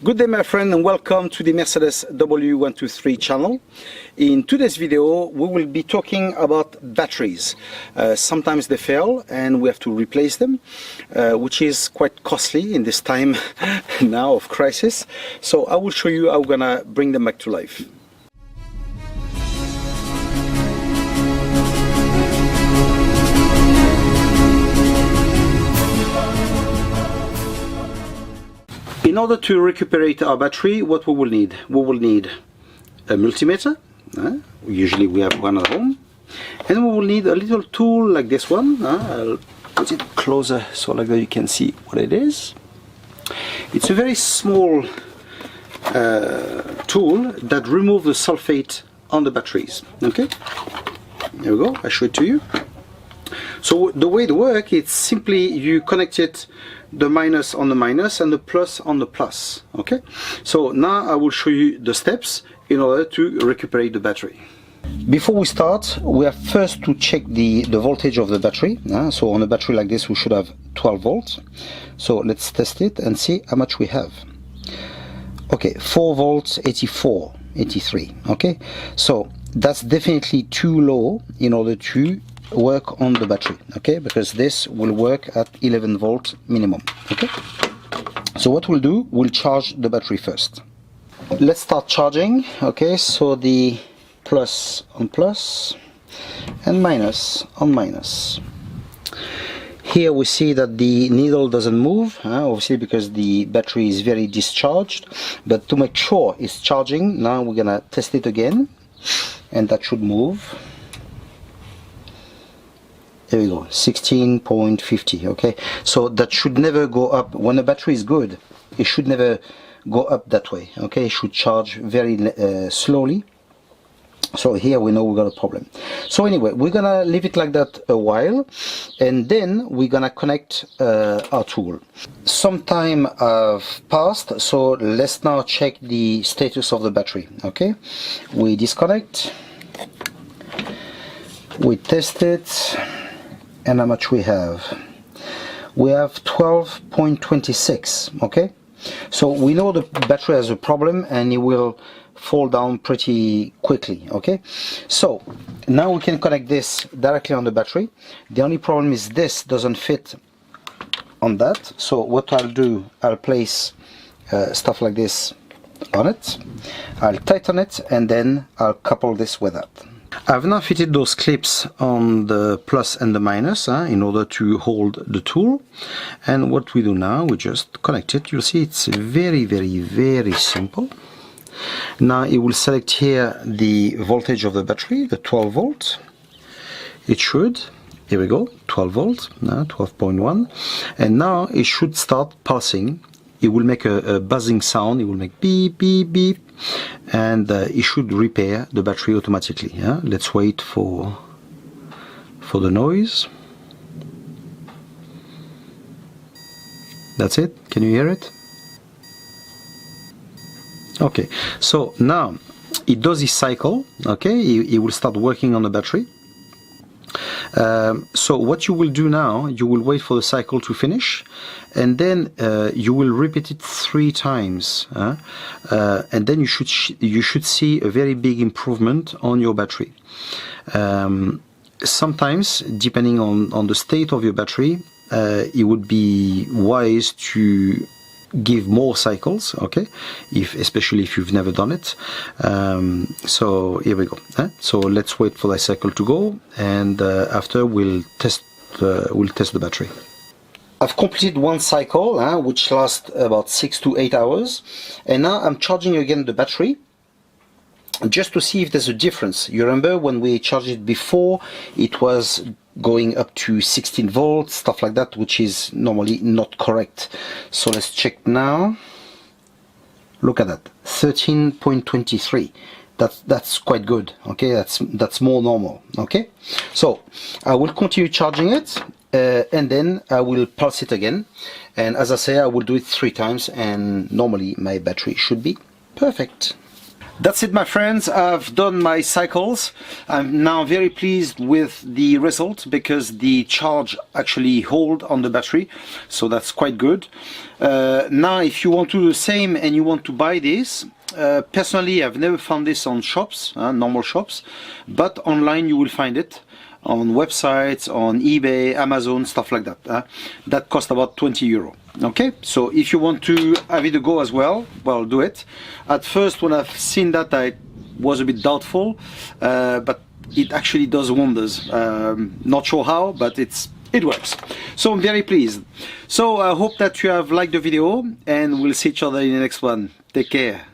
Good day my friend, and welcome to the Mercedes W123 channel. In today's video we will be talking about batteries. Sometimes they fail and we have to replace them, which is quite costly in this time now of crisis. So I will show you how we're gonna bring them back to life. In order to recuperate our battery, what we will need? We will need a multimeter. Usually we have one at home. And we will need a little tool like this one. I'll put it closer so like that you can see what it is. It's a very small tool that removes the sulfate on the batteries. Okay, there we go, I show it to you. So the way it works, it's simply you connect it, the minus on the minus and the plus on the plus. Okay, so now I will show you the steps in order to recuperate the battery. Before we start, we have first to check the voltage of the battery. So on a battery like this we should have 12 volts. So let's test it and see how much we have. Okay, 4 volts, 84, 83. Okay, so that's definitely too low in order to work on the battery, okay, because this will work at 11 volt minimum. Okay, so what we'll do, we'll charge the battery first. Let's start charging. Okay, so the plus on plus and minus on minus. Here we see that the needle doesn't move, obviously because the battery is very discharged, but to make sure it's charging, now we're gonna test it again and that should move. There we go, 16.50. okay, so that should never go up. When a battery is good, it should never go up that way. Okay, it should charge very slowly. So here we know we got a problem. So anyway, we're gonna leave it like that a while and then we're gonna connect our tool. Some time have passed, so let's now check the status of the battery. Okay, we disconnect, we test it. And how much we have? We have 12.26. okay, so we know the battery has a problem and it will fall down pretty quickly. Okay, so now we can connect this directly on the battery. The only problem is this doesn't fit on that, so what I'll do, I'll place stuff like this on it, I'll tighten it and then I'll couple this with that. I've now fitted those clips on the plus and the minus in order to hold the tool, and what we do now, we just connect it. You'll see it's very simple. Now it will select here the voltage of the battery, the 12 volt. It should, here we go, 12 volt, now 12.1, and now it should start pulsing. It will make a buzzing sound, it will make beep beep beep, and it should repair the battery automatically. Let's wait for the noise. That's it. Can you hear it? Okay, so now it does this cycle. Okay, it will start working on the battery. So what you will do now, you will wait for the cycle to finish and then you will repeat it 3 times and then you should see a very big improvement on your battery. Sometimes, depending on the state of your battery, it would be wise to give more cycles, okay, especially if you've never done it. So here we go. So let's wait for that cycle to go, and after we'll test the battery. I've completed one cycle, which lasts about 6 to 8 hours, and now I'm charging again the battery just to see if there's a difference. You remember when we charged it before, it was going up to 16 volts, stuff like that, which is normally not correct. So let's check now. Look at that, 13.23. That's quite good. Okay, that's more normal. Okay, so I will continue charging it and then I will pulse it again, and as I say, I will do it 3 times and normally my battery should be perfect. That's it, my friends. I've done my cycles. I'm now very pleased with the result because the charge actually hold on the battery, so that's quite good. Now if you want to do the same and you want to buy this, personally I've never found this on shops, normal shops, but online you will find it on websites, on eBay, Amazon, stuff like that. That cost about 20 euro. Okay, so if you want to have it a go as well, well, do it. At first, when I've seen that, I was a bit doubtful, but it actually does wonders. Not sure how, but it works. So I'm very pleased. So I hope that you have liked the video, and we'll see each other in the next one. Take care.